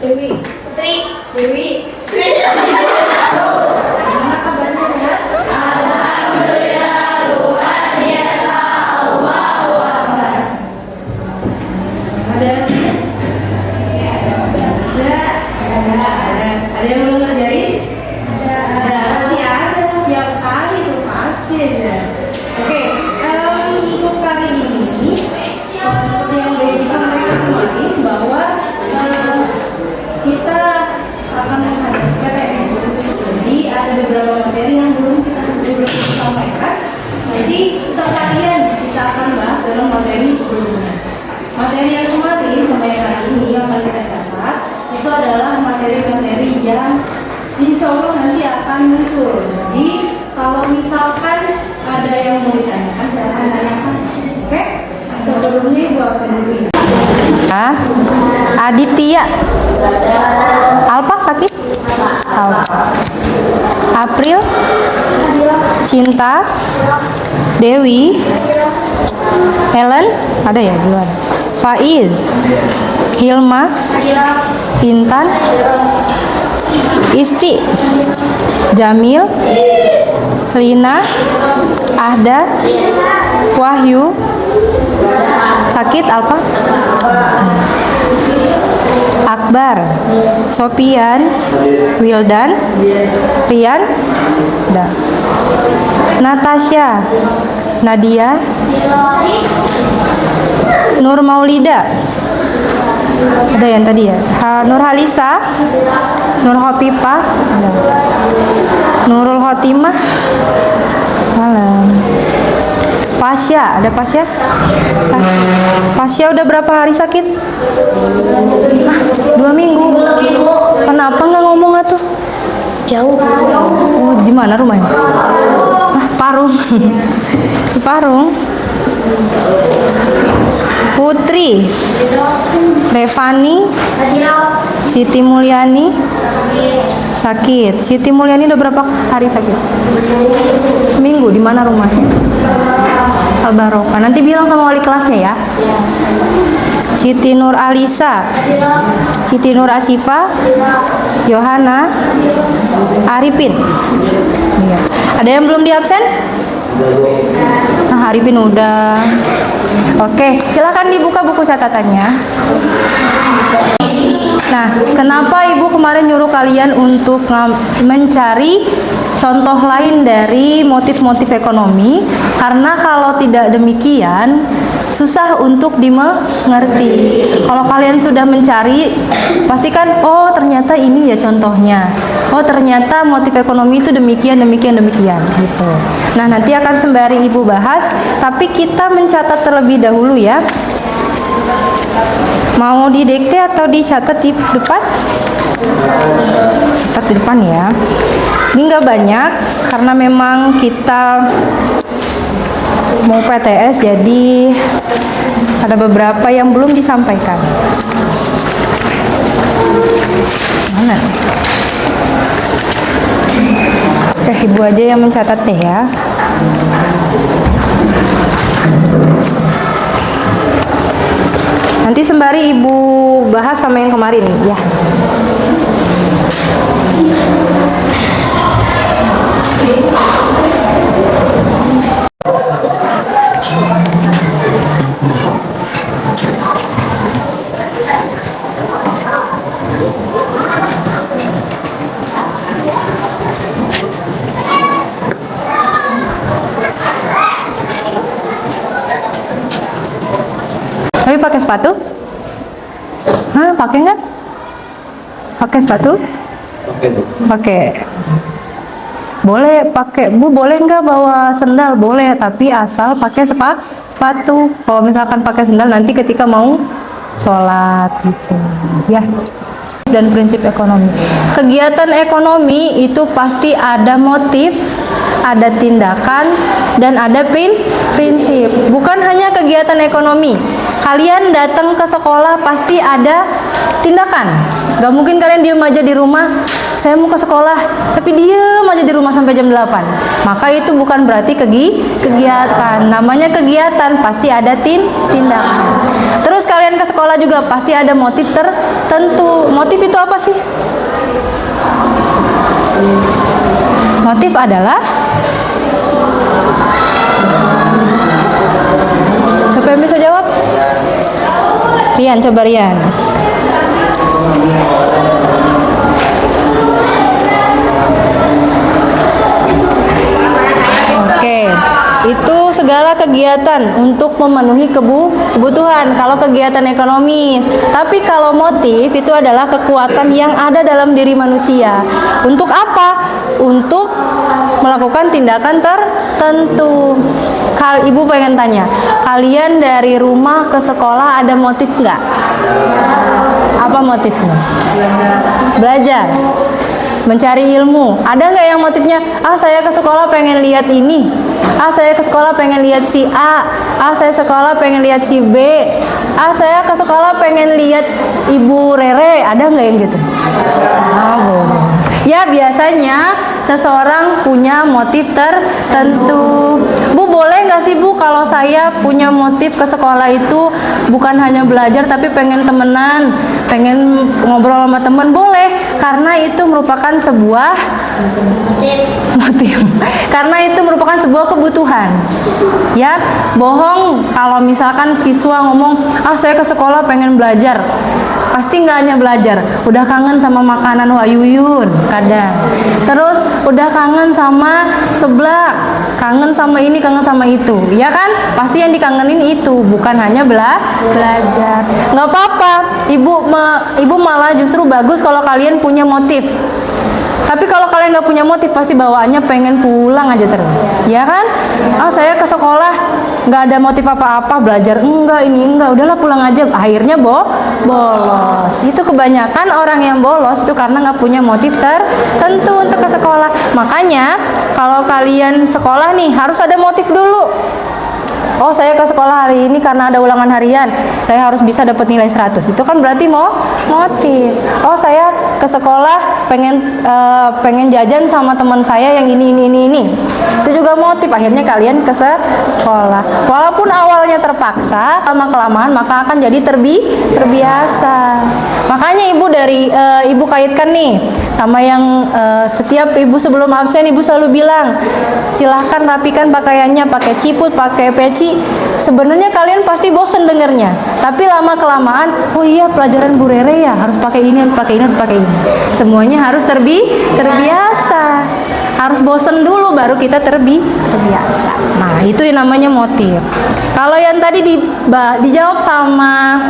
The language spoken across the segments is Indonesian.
Dewi. Putri. Dewi. Gimana kabarnya ya? Alhamdulillah luar biasa. Allahu Akbar. Ada tugas? Ada yang belum ngerjain? Ada. Pasti ada. Tiap hari tuh pasti ada. Oke, untuk kali ini seperti yang udah disampaikan kemarin bahwa kita akan menghadapi jadi ada beberapa materi yang belum kita sampaikan. Nanti sekalian kita akan bahas dalam materi sebelumnya. Materi yang kemarin sampai hari ini yang akan kita catat itu adalah materi-materi yang insya Allah nanti akan muncul. Jadi kalau misalkan ada yang mau ditanyakan silahkan tanyakan. Oke? Sebelumnya Ibu akan dulu. Aditya. Alpa sakit? Alpa. April. Cinta. Dewi. Helen. Ada ya duluan. Faiz. Hilma. Intan. Isti. Jamil. Lina. Ahda. Wahyu. Sakit Alpa? Akbar. Sopian. Wildan. Rian. Udah. Natasha. Nadia. Nur Maulida. Ada yang tadi ya? Nur Halisa. Nur Hopipah. Nurul Khotimah. Malam. Pasya, ada Pasya? Pasya udah berapa hari sakit? 2 minggu. Kenapa nggak ngomong atuh? Jauh. Oh, di mana rumahnya? Parung. Di Parung. Putri. Revani. Siti Mulyani. Sakit. Siti Mulyani udah berapa hari sakit? Seminggu. Di mana rumahnya? Al-Barokah. Nanti bilang sama wali kelasnya ya. Siti Nur Alisa. Siti Nur Asifa. Yohana. Arifin. Iya. Ada yang belum di absen? Nah, Arifin udah. Oke, silakan dibuka buku catatannya. Nah, kenapa Ibu kemarin nyuruh kalian untuk mencari contoh lain dari motif-motif ekonomi? Karena kalau tidak demikian, susah untuk dimengerti. Kalau kalian sudah mencari, pastikan, oh ternyata ini ya contohnya. Oh ternyata motif ekonomi itu demikian, demikian, demikian. Gitu. Nah, nanti akan sembari Ibu bahas, tapi kita mencatat terlebih dahulu ya. Mau didikte atau dicatat di depan? Catat di depan ya. Ini nggak banyak karena memang kita mau PTS, jadi ada beberapa yang belum disampaikan. Mana? Oke, Ibu aja yang mencatat deh ya. Nanti sembari Ibu bahas sama yang kemarin ya. Tapi pakai sepatu? Hah, pakai nggak? Pakai sepatu? Pakai. Boleh pakai, Bu, boleh nggak bawa sendal? Boleh, tapi asal pakai sepatu. Kalau misalkan pakai sendal nanti ketika mau sholat gitu, ya. Dan prinsip ekonomi. Kegiatan ekonomi itu pasti ada motif, ada tindakan, dan ada prinsip. Bukan hanya kegiatan ekonomi. Kalian datang ke sekolah pasti ada tindakan. Gak mungkin kalian diem aja di rumah, saya mau ke sekolah, tapi diem aja di rumah sampai jam 8. Maka itu bukan berarti kegiatan. Namanya kegiatan, pasti ada tindakan. Terus kalian ke sekolah juga pasti ada motif tertentu. Motif itu apa sih? Motif adalah, siapa yang bisa jawab? Rian, coba Rian. Oke, itu segala kegiatan untuk memenuhi kebutuhan kalau kegiatan ekonomis. Tapi kalau motif itu adalah kekuatan yang ada dalam diri manusia. Untuk apa? Untuk melakukan tindakan tertentu. Ibu pengen tanya, kalian dari rumah ke sekolah ada motif nggak? Apa motifnya? Belajar. Mencari ilmu. Ada nggak yang motifnya, saya ke sekolah pengen lihat ini, saya ke sekolah pengen lihat si A, saya sekolah pengen lihat si B, saya ke sekolah pengen lihat Ibu Rere. Ada nggak yang gitu? Ya, biasanya seseorang punya motif tertentu. Bu, boleh nggak sih Bu kalau saya punya motif ke sekolah itu bukan hanya belajar tapi pengen temenan, pengen ngobrol sama temen? Boleh, karena itu merupakan sebuah motif. Karena itu merupakan sebuah kebutuhan. Ya, bohong kalau misalkan siswa ngomong, saya ke sekolah pengen belajar. Pasti nggak hanya belajar, udah kangen sama makanan Wak Yuyun kadang. Terus udah kangen sama seblak, kangen sama ini, kangen sama itu, ya kan? Pasti yang dikangenin itu, bukan hanya belajar. Nggak apa-apa, ibu malah justru bagus kalau kalian punya motif. Tapi kalau kalian nggak punya motif, pasti bawaannya pengen pulang aja terus, ya kan? Saya ke sekolah nggak ada motif apa-apa, belajar enggak, ini enggak, udahlah pulang aja. Akhirnya bolos. Itu kebanyakan orang yang bolos itu karena nggak punya motif tertentu untuk ke sekolah. Makanya kalau kalian sekolah nih harus ada motif dulu. Saya ke sekolah hari ini karena ada ulangan harian, saya harus bisa dapat nilai 100. Itu kan berarti motif. Saya ke sekolah pengen jajan sama teman saya yang ini. Itu juga motif. Akhirnya kalian ke sekolah. Walaupun awalnya terpaksa, lama-kelamaan maka akan jadi terbiasa. Makanya ibu kaitkan nih sama yang setiap ibu sebelum absen ibu selalu bilang, silahkan rapikan pakaiannya, pakai ciput, pakai peci. Sebenarnya kalian pasti bosen dengernya, tapi lama kelamaan, oh iya pelajaran Bu Rere ya, harus pakai ini, harus pakai ini, harus pakai ini. Semuanya harus terbiasa. Harus bosen dulu baru kita terbiasa. Nah, itu yang namanya motif. Kalau yang tadi dijawab sama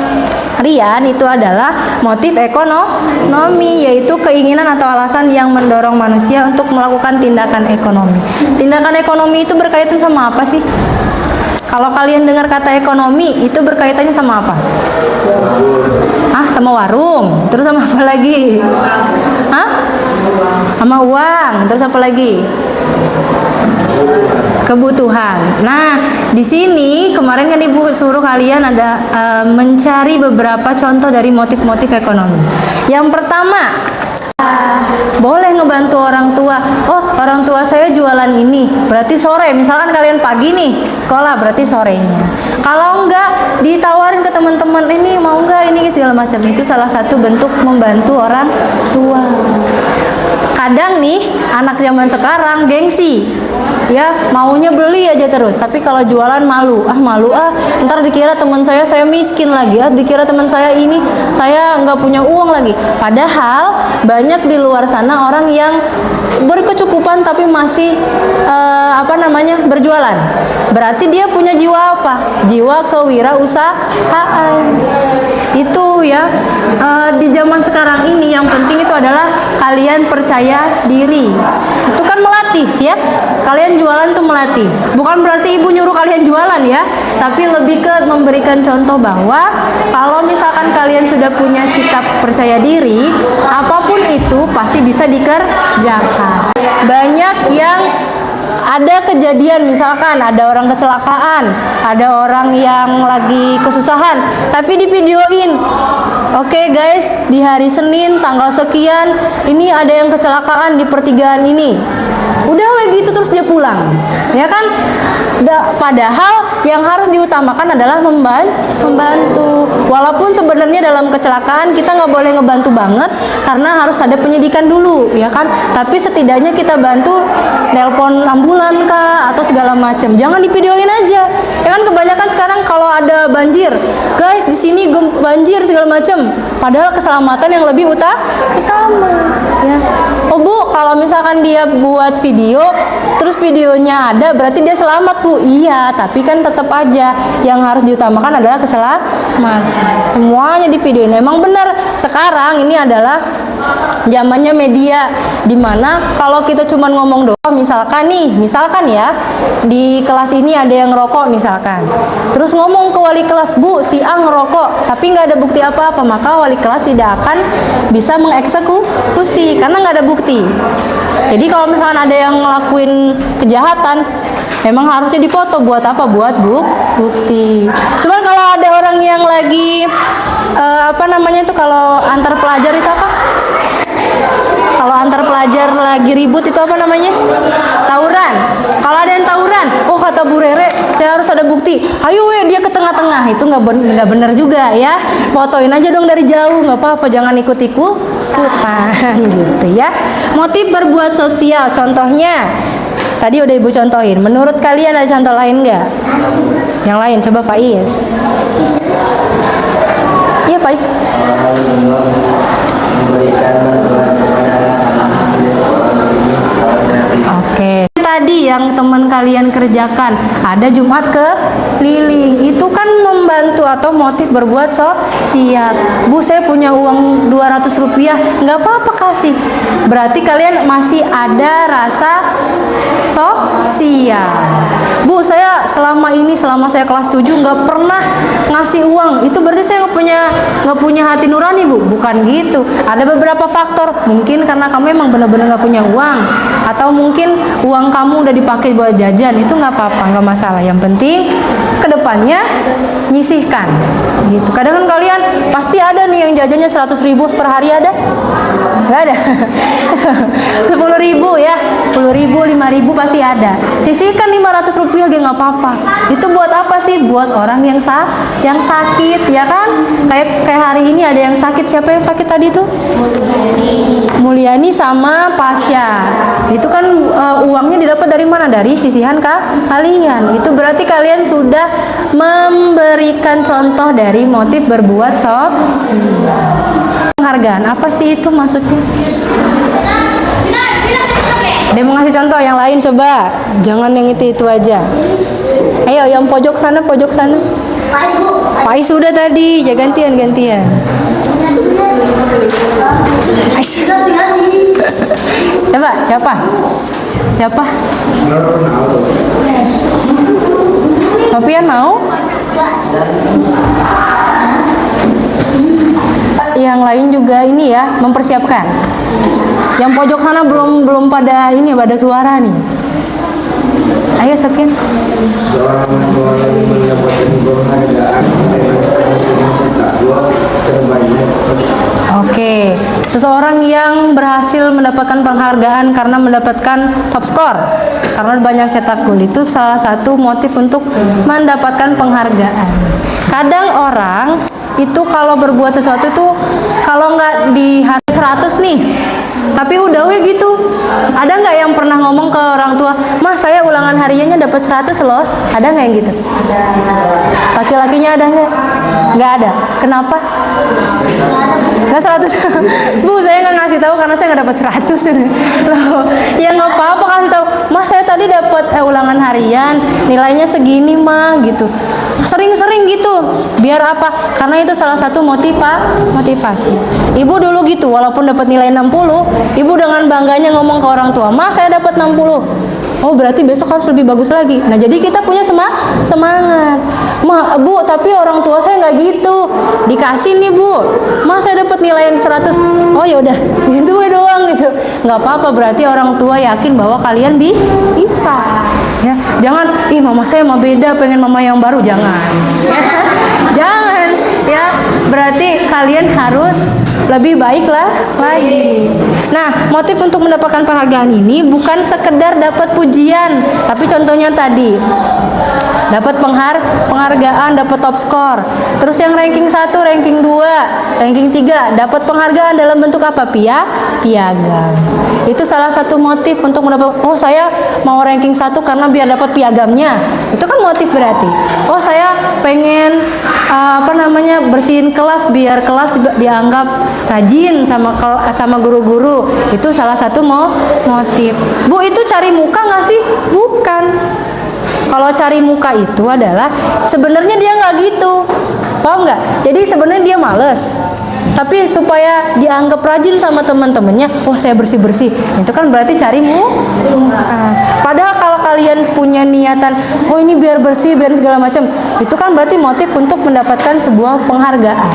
Rian, itu adalah motif ekonomi, yaitu keinginan atau alasan yang mendorong manusia untuk melakukan tindakan ekonomi. Tindakan ekonomi itu berkaitan sama apa sih? Kalau kalian dengar kata ekonomi, itu berkaitannya sama apa? Sama warung. Terus sama apa lagi? Sama uang. Terus apa lagi? Kebutuhan. Nah, di sini kemarin kan ibu suruh kalian ada mencari beberapa contoh dari motif-motif ekonomi. Yang pertama, boleh ngebantu orang tua. Orang tua saya jualan ini, berarti sore. Misalkan kalian pagi nih sekolah, berarti sorenya. Kalau enggak, ditawarin ke teman-teman, ini mau enggak, ini segala macam. Itu salah satu bentuk membantu orang tua. Kadang nih anak zaman sekarang gengsi, ya maunya beli aja terus. Tapi kalau jualan malu, ntar dikira teman saya miskin lagi, dikira teman saya ini saya nggak punya uang lagi. Padahal banyak di luar sana orang yang berkecukupan tapi masih berjualan. Berarti dia punya jiwa apa? Jiwa kewirausahaan. Itu ya, di zaman sekarang ini yang penting itu adalah kalian percaya diri. Itu kan melatih ya. Kalian jualan tuh melatih. Bukan berarti ibu nyuruh kalian jualan ya, tapi lebih ke memberikan contoh bahwa kalau misalkan kalian sudah punya sikap percaya diri, apapun itu pasti bisa dikerjakan. Banyak yang ada kejadian, misalkan ada orang kecelakaan, ada orang yang lagi kesusahan, tapi divideoin. Oke guys, di hari Senin tanggal sekian ini ada yang kecelakaan di pertigaan ini. Udah gitu terus dia pulang, ya kan? Padahal yang harus diutamakan adalah membantu. Walaupun sebenarnya dalam kecelakaan kita nggak boleh ngebantu banget karena harus ada penyidikan dulu, ya kan? Tapi setidaknya kita bantu nelpon ambulan kah atau segala macam. Jangan divideoin aja. Ya kan kebanyakan sekarang kalau ada banjir, guys di sini banjir segala macam. Padahal keselamatan yang lebih utama, ya. Oh Bu, kalau misalkan dia buat video, terus videonya ada, berarti dia selamat Bu. Iya, tapi kan tetap aja yang harus diutamakan adalah keselamatan. Semuanya di video. Memang benar. Sekarang ini adalah zamannya media, dimana kalau kita cuma ngomong doang, misalkan ya, di kelas ini ada yang ngerokok misalkan, terus ngomong ke wali kelas, Bu, si A ngerokok, tapi nggak ada bukti apa-apa, maka wali kelas tidak akan bisa mengeksekusi karena nggak ada bukti. Jadi kalau misalkan ada yang ngelakuin kejahatan, memang harusnya dipoto. Buat apa? Buat bukti. Cuman kalau ada orang yang lagi kalau antar pelajar itu apa? Kalau antar pelajar lagi ribut itu apa namanya? Tawuran. Kalau ada yang tawuran, oh kata Bu Rere, saya harus ada bukti. Ayo dia ke tengah-tengah. Itu nggak benar juga ya. Fotoin aja dong dari jauh, nggak apa-apa. Jangan ikut-ikutan gitu ya. Motif berbuat sosial, contohnya tadi udah Ibu contohin. Menurut kalian ada contoh lain nggak? Yang lain, coba Faiz. Iya Faiz. Memberikan bantuan kepada Oke. Tadi yang teman kalian kerjakan, ada Jumat keliling. Itu kan membantu atau motif berbuat sosial. Bu, saya punya uang 200 rupiah, nggak apa-apa kasih. Berarti kalian masih ada rasa sosial. Bu, saya selama saya kelas 7 nggak pernah ngasih uang. Itu berarti saya nggak punya hati nurani, Bu. Bukan gitu. Ada beberapa faktor. Mungkin karena kamu emang benar-benar nggak punya uang, atau mungkin uang kamu udah dipakai buat jajan. Itu nggak apa-apa, nggak masalah. Yang penting kedepannya nyisihkan gitu. Kadang kan kalian pasti ada nih yang jajannya 100.000 per hari, ada? Nggak ada. 10.000 ya, 10.000, 5.000 pasti ada. Sisihkan 500 rupiah aja nggak apa-apa. Itu buat apa sih? Buat orang yang sakit, ya kan? Kayak hari ini ada yang sakit. Siapa yang sakit tadi tuh? Mulyani sama Pasya. Itu kan uangnya didapat dari mana? Dari sisihan kalian. Itu berarti kalian sudah memberikan contoh dari motif berbuat penghargaan. Apa sih itu maksudnya? Dia mau ngasih contoh yang lain, coba. Jangan yang itu aja. Ayo, yang pojok sana. Faiz sudah tadi, ya gantian. Coba, siapa? Sofian mau? Yang lain juga ini ya, mempersiapkan. Yang pojok sana belum pada suara nih. Ayo Sofian. Oke, seseorang yang berhasil mendapatkan penghargaan karena mendapatkan top score, karena banyak cetak gol, itu salah satu motif untuk mendapatkan penghargaan. Kadang orang itu kalau berbuat sesuatu tuh kalau nggak di 100 nih, tapi udah gitu. Ada nggak yang pernah ngomong ke orang tua, "Mas, saya ulangan hariannya dapat 100 loh." Ada nggak yang gitu? Laki-lakinya ada nggak? Nggak ada. Kenapa? Nggak 100. Bu, saya nggak ngasih tahu karena saya nggak dapat 100. Loh, ya nggak apa-apa kasih tahu. Mas, saya tadi dapat ulangan harian, nilainya segini mah gitu. Sering-sering gitu. Biar apa? Karena itu salah satu motivasi. Ibu dulu gitu, walaupun dapat nilai 60, ibu dengan bangganya ngomong ke orang tua, "Mas, saya dapat 60. Oh, berarti besok harus lebih bagus lagi." Nah, jadi kita punya semangat. Bu, tapi orang tua saya nggak gitu. Dikasih nih, Bu. Mas, saya dapat nilai 100. Oh, ya udah. Gitu doang gitu. nggak apa-apa, berarti orang tua yakin bahwa kalian bisa. Ya, jangan, ih mama saya mah beda, pengen mama yang baru, jangan. Jangan, ya. Berarti kalian harus lebih baik lah lagi. Nah, motif untuk mendapatkan penghargaan ini bukan sekedar dapat pujian, tapi contohnya tadi dapat penghargaan, dapat top score. Terus yang ranking 1, ranking 2, ranking 3 dapat penghargaan dalam bentuk apa? Piagam. Itu salah satu motif untuk mendapat, oh saya mau ranking 1 karena biar dapat piagamnya. Itu kan motif berarti. Oh saya pengen bersihin kelas biar kelas dianggap rajin sama guru-guru. Itu salah satu motif. Bu, itu cari muka nggak sih? Bukan. Kalau cari muka itu adalah sebenarnya dia nggak gitu, paham nggak? Jadi sebenarnya dia males, tapi supaya dianggap rajin sama teman-temannya, oh saya bersih-bersih, itu kan berarti cari muka. Padahal kalau kalian punya niatan, oh ini biar bersih, biar segala macam, itu kan berarti motif untuk mendapatkan sebuah penghargaan.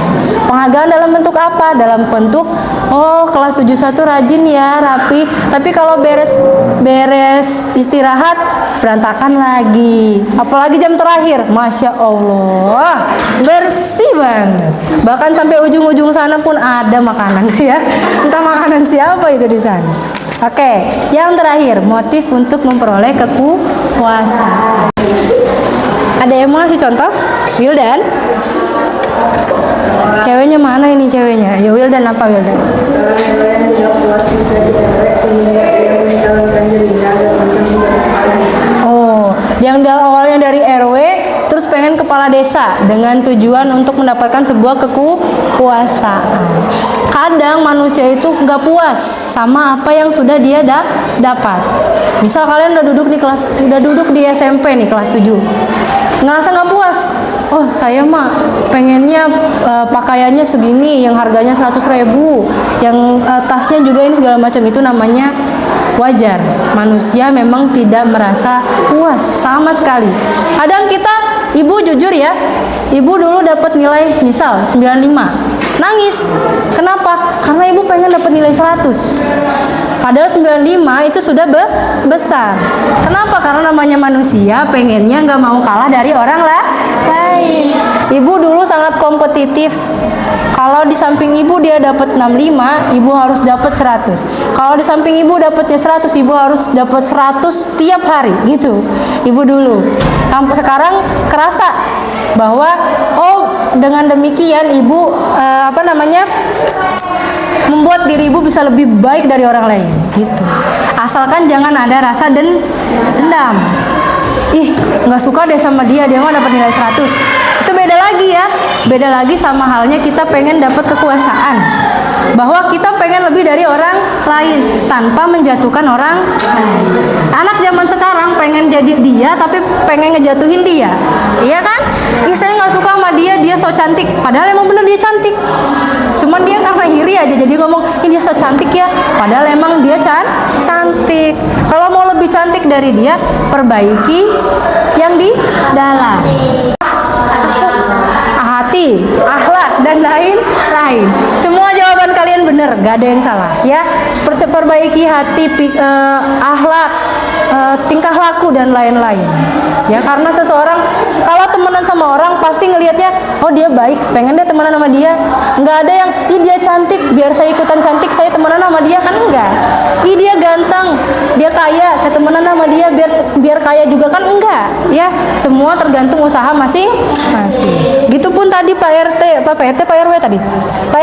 Penghargaan dalam bentuk apa? Dalam bentuk, oh kelas 71 rajin ya, rapi, tapi kalau beres istirahat berantakan lagi, apalagi jam terakhir, Masya Allah bersih banget, bahkan sampai ujung-ujung sana pun ada makanan ya, entah makanan siapa itu di sana. Oke, yang terakhir, motif untuk memperoleh kekuasaan. Ada yang mau ngasih contoh? Wildan? Ceweknya mana ini ceweknya? Ya Wildan, apa Wildan? Oh, yang awalnya dari RW terus pengen kepala desa dengan tujuan untuk mendapatkan sebuah kekuasaan. Kadang manusia itu nggak puas sama apa yang sudah dia dapat. Misal kalian udah duduk di SMP nih kelas 7. Ngerasa nggak puas. Oh, saya mah pengennya pakaiannya segini, yang harganya 100.000, yang tasnya juga ini segala macam. Itu namanya wajar. Manusia memang tidak merasa puas sama sekali. Kadang kita, ibu jujur ya, ibu dulu dapat nilai misal 95, nangis. Kenapa? Karena ibu pengen dapat nilai 100. Padahal 95 itu sudah besar. Kenapa? Karena namanya manusia pengennya nggak mau kalah dari orang lain. Ibu dulu sangat kompetitif. Kalau di samping ibu dia dapat 65, ibu harus dapat 100. Kalau di samping ibu dapatnya 100, ibu harus dapat 100 tiap hari gitu. Ibu dulu. Sekarang kerasa bahwa oh dengan demikian ibu membuat diri ibu bisa lebih baik dari orang lain gitu. Asalkan jangan ada rasa dendam. Ih, nggak suka deh sama dia mah dapat nilai 100. Itu beda lagi ya. Beda lagi sama halnya kita pengen dapat kekuasaan. Bahwa kita pengen lebih dari orang lain tanpa menjatuhkan orang lain. Anak zaman sekarang pengen jadi dia tapi pengen ngejatuhin dia. Iya kan? Ih, saya nggak suka sama dia so cantik. Padahal emang bener dia cantik. Cuman dia karena iri aja jadi ngomong, ini dia so cantik ya. Padahal emang dia cantik. Kalau mau lebih cantik dari dia, perbaiki yang di dalam. Hati, akhlak, dan lain-lain. Semua jawaban kalian benar, gak ada yang salah ya. Perbaiki hati, akhlak, tingkah laku dan lain-lain ya. Karena seseorang kalau temenan sama orang pasti ngelihatnya, oh dia baik, pengen deh temenan sama dia. Nggak ada yang, ih dia cantik, biar saya ikutan cantik, saya temenan sama dia, kan enggak. Ih dia ganteng, dia kaya, saya temenan sama dia biar kaya juga, kan enggak ya. Semua tergantung usaha masing-masing. Gitupun tadi Pak RW tadi. Pak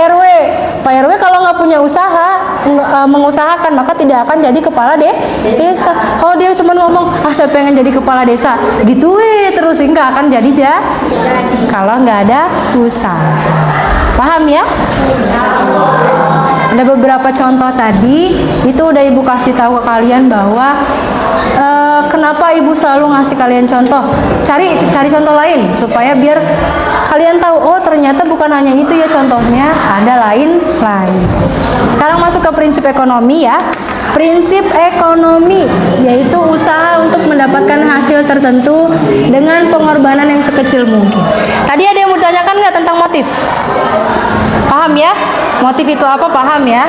RW kalau nggak punya usaha, mengusahakan, maka tidak akan jadi kepala desa. Kalau dia cuma ngomong, saya pengen jadi kepala desa, gitu terus nggak akan jadi kalau nggak ada usaha. Paham ya? Ada beberapa contoh tadi, itu udah ibu kasih tahu ke kalian bahwa kenapa ibu selalu ngasih kalian contoh. Cari contoh lain supaya biar kalian tahu, oh ternyata bukan hanya itu ya contohnya, ada lain. Sekarang masuk ke prinsip ekonomi ya. Prinsip ekonomi yaitu usaha untuk mendapatkan hasil tertentu dengan pengorbanan yang sekecil mungkin. Tadi ada yang mau ditanyakan nggak tentang motif? Paham ya? Motif itu apa? Paham ya?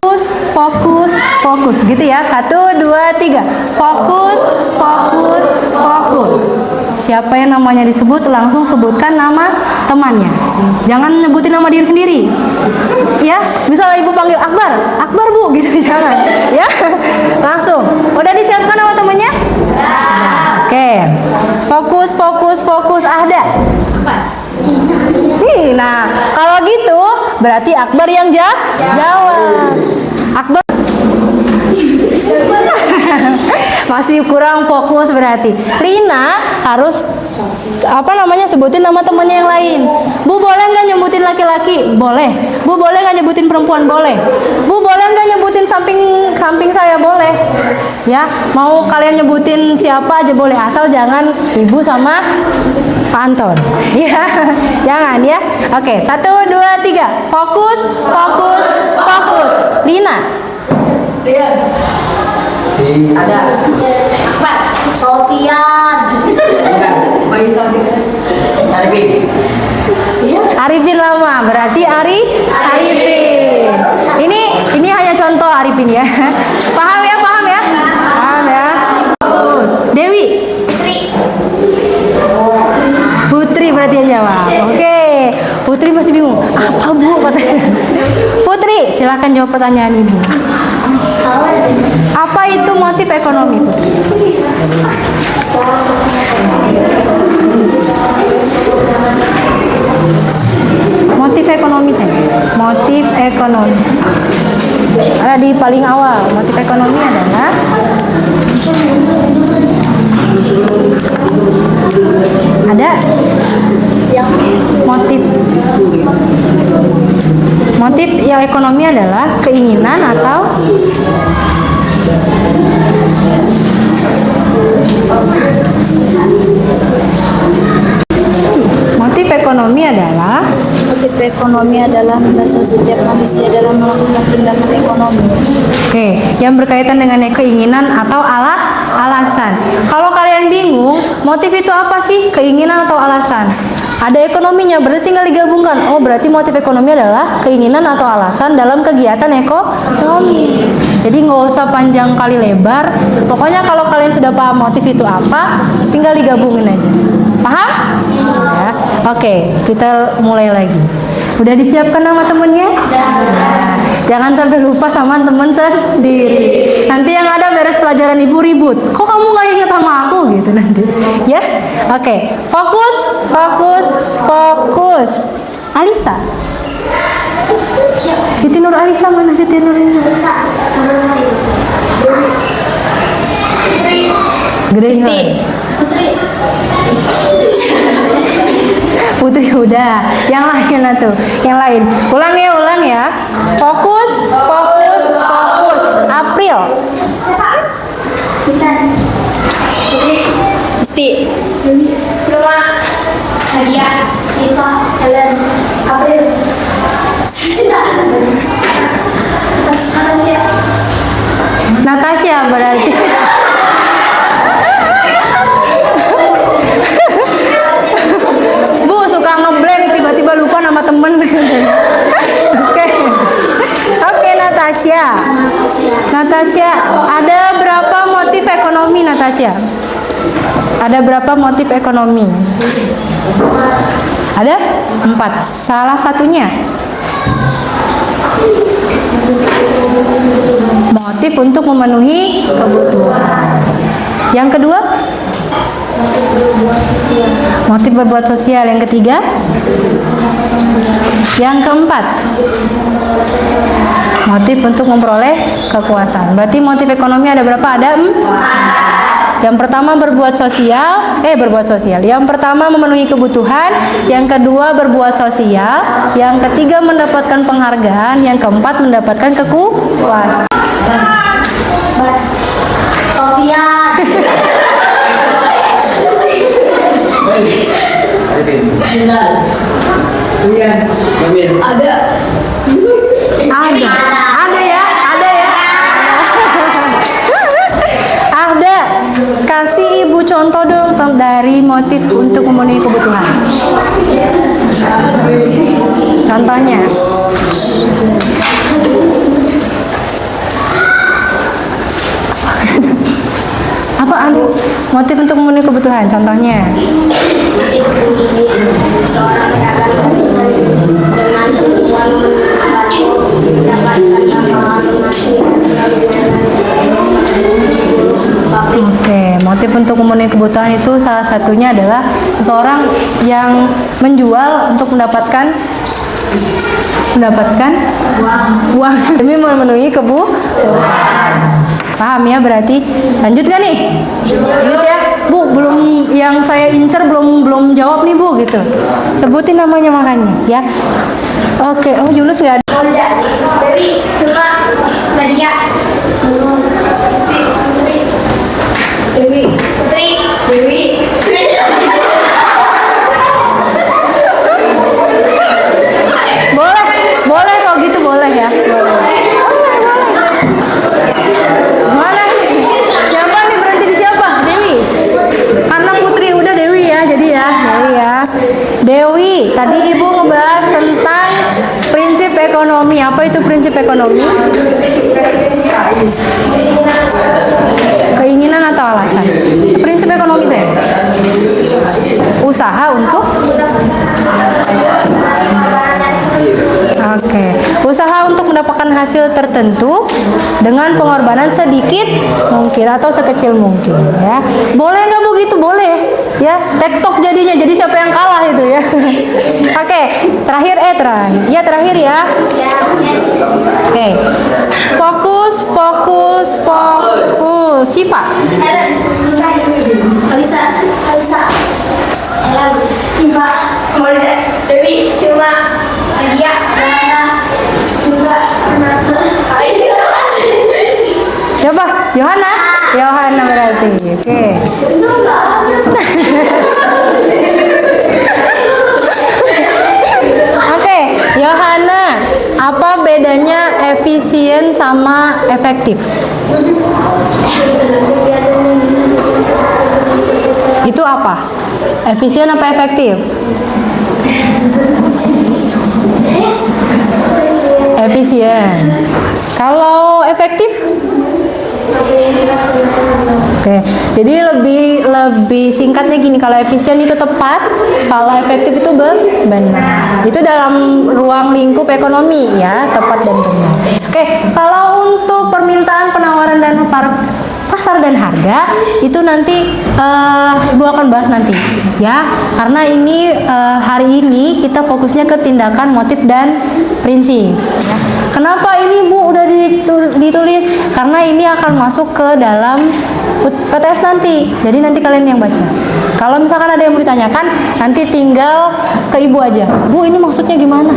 Terus fokus, fokus. Gitu ya. 1, 2, 3. Fokus, fokus, fokus. Siapa yang namanya disebut, langsung sebutkan nama temannya. Jangan nyebutin nama diri sendiri. Ya, misalnya ibu panggil Akbar, Akbar bu, gitu jangan. Ya, langsung. Udah disiapkan nama temannya? Oke. Fokus, fokus, fokus. Ada? Nah, kalau gitu berarti Akbar yang jawab. Akbar masih kurang fokus berarti. Rina harus sebutin nama temannya yang lain. Bu boleh nggak nyebutin laki-laki? Boleh. Bu boleh nggak nyebutin perempuan? Boleh. Bu boleh nggak nyebutin samping saya? Boleh. Ya, mau kalian nyebutin siapa aja boleh, asal jangan ibu sama Pak Anton. Ya, jangan ya. Oke, 1, 2, 3. Fokus, fokus, fokus. Rina. Ada. Akbar. Sofian. Arifin. Arifin lama, berarti Arifin. Ini hanya contoh Arifin ya. Paham ya, paham ya? Paham ya. Dewi. Putri berarti yang jawab. Oke. Putri masih bingung. Apa bu katanya? Putri, silakan jawab pertanyaan ibu. Apa itu motif ekonomi? Motif ekonomi kan? Motif ekonomi. Ada di paling awal. Motif ekonomi adalah ada motif yang ekonomi adalah keinginan atau motif ekonomi adalah mendasar setiap manusia dalam melakukan tindakan ekonomi. Oke, yang berkaitan dengan keinginan atau alasan. Kalau kalian bingung, motif itu apa sih? Keinginan atau alasan? Ada ekonominya, berarti tinggal digabungkan. Oh, berarti motif ekonomi adalah keinginan atau alasan dalam kegiatan ekonomi. Jadi nggak usah panjang kali lebar. Pokoknya kalau kalian sudah paham motif itu apa, tinggal digabungin aja. Paham? Ya. Oke, kita mulai lagi. Udah disiapkan nama temennya? Nah, jangan sampai lupa sama temen sendiri. Nanti yang ada beres pelajaran ibu ribut. Kok kamu nggak inget sama aku gitu nanti? Ya, oke. Fokus, fokus, fokus. Alisa. Siti Nur Alisa mana Siti Nur Alisa? Kristi. Putri udah. Yang lain tuh. Yang lain. Ulang ya. Fokus, fokus, fokus. April. Isti. Rumah. Nadia. Eva. Helen. April. Natasha berarti. Bu suka ngeblank tiba-tiba lupa nama temen. Oke, Natasha. Natasha, ada berapa motif ekonomi Natasha? Ada berapa motif ekonomi? Ada 4. Salah satunya motif untuk memenuhi kebutuhan. Yang kedua, motif berbuat sosial. Yang ketiga, yang keempat, motif untuk memperoleh kekuasaan. Berarti motif ekonomi ada berapa? Ada 4. Yang pertama berbuat sosial. Yang pertama memenuhi kebutuhan. Yang kedua berbuat sosial. Yang ketiga mendapatkan penghargaan. Yang keempat mendapatkan kekuasaan. Sofian. Ada ya. Ada. Kasih ibu contoh dong dari motif untuk memenuhi kebutuhan. Contohnya. Motif untuk memenuhi kebutuhan, contohnya. Seorang pedagang dengan sebuah mendapatkan tambahan Oke, motif untuk memenuhi kebutuhan itu salah satunya adalah seseorang yang menjual untuk mendapatkan uang demi memenuhi kebutuhan. Paham ya berarti? Lanjut gak nih? Lanjut ya. Bu, belum yang saya incer belum jawab nih Bu gitu. Sebutin namanya makanya ya. Oke, oh Yunus nggak ada. Dewi, Cuma, Nadia, Dewi, Putri, Dewi, Boleh kalau gitu boleh ya. Mana? Siapa nih berhenti di siapa? Dewi. Karena Putri udah Dewi ya, jadi ya Dewi ya. Dewi, tadi Ibu ngebahas tentang prinsip ekonomi. Apa itu prinsip ekonomi? Keinginan atau alasan? Prinsip ekonomi teh usaha untuk Oke, usaha untuk mendapatkan hasil tertentu dengan pengorbanan sedikit mungkin atau sekecil mungkin ya. Boleh nggak Bu gitu? Boleh ya. TikTok jadinya, jadi siapa yang kalah itu ya. Oke, terakhir ya. Oke, fokus. Sifat. Alisa, Ella, Tifa, Dewi, Cuma, Nadia, Siapa? Yohana? Yohana berarti. Oke. Oke, Yohana, apa bedanya efisien sama efektif? Itu apa? Efisien apa efektif? Efisien. Kalau efektif? Oke, jadi lebih singkatnya gini, kalau efisien itu tepat, kalau efektif itu benar. Itu dalam ruang lingkup ekonomi ya, tepat dan benar. Oke, kalau untuk permintaan, penawaran dan pasar dan harga itu nanti Ibu akan bahas nanti ya, karena ini hari ini kita fokusnya ke tindakan, motif dan prinsip ya. Kenapa ini Bu udah ditulis? Karena ini akan masuk ke dalam PTS nanti, jadi nanti kalian yang baca. Kalau misalkan ada yang mau ditanyakan, nanti tinggal ke Ibu aja, Bu ini maksudnya gimana,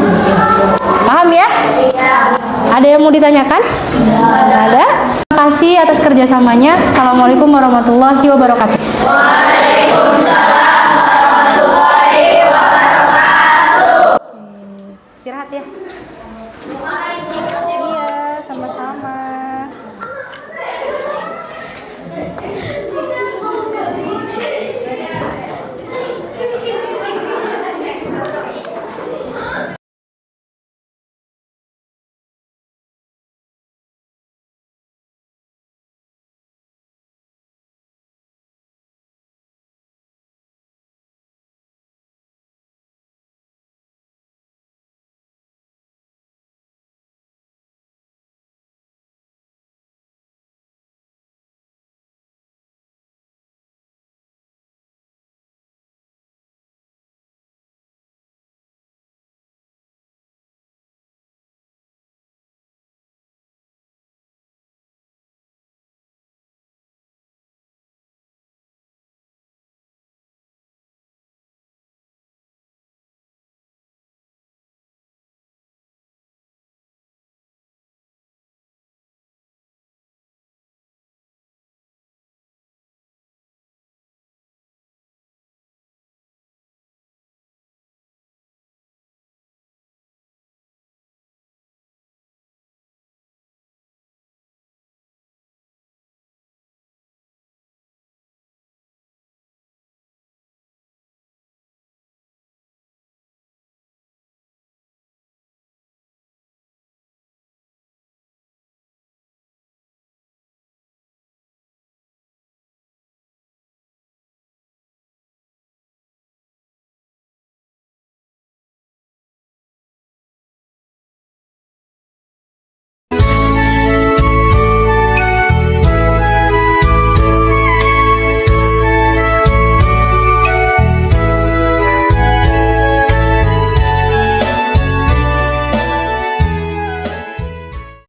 paham ya? Ada yang mau ditanyakan? Ada? Terima kasih atas kerjasamanya. Assalamualaikum warahmatullahi wabarakatuh.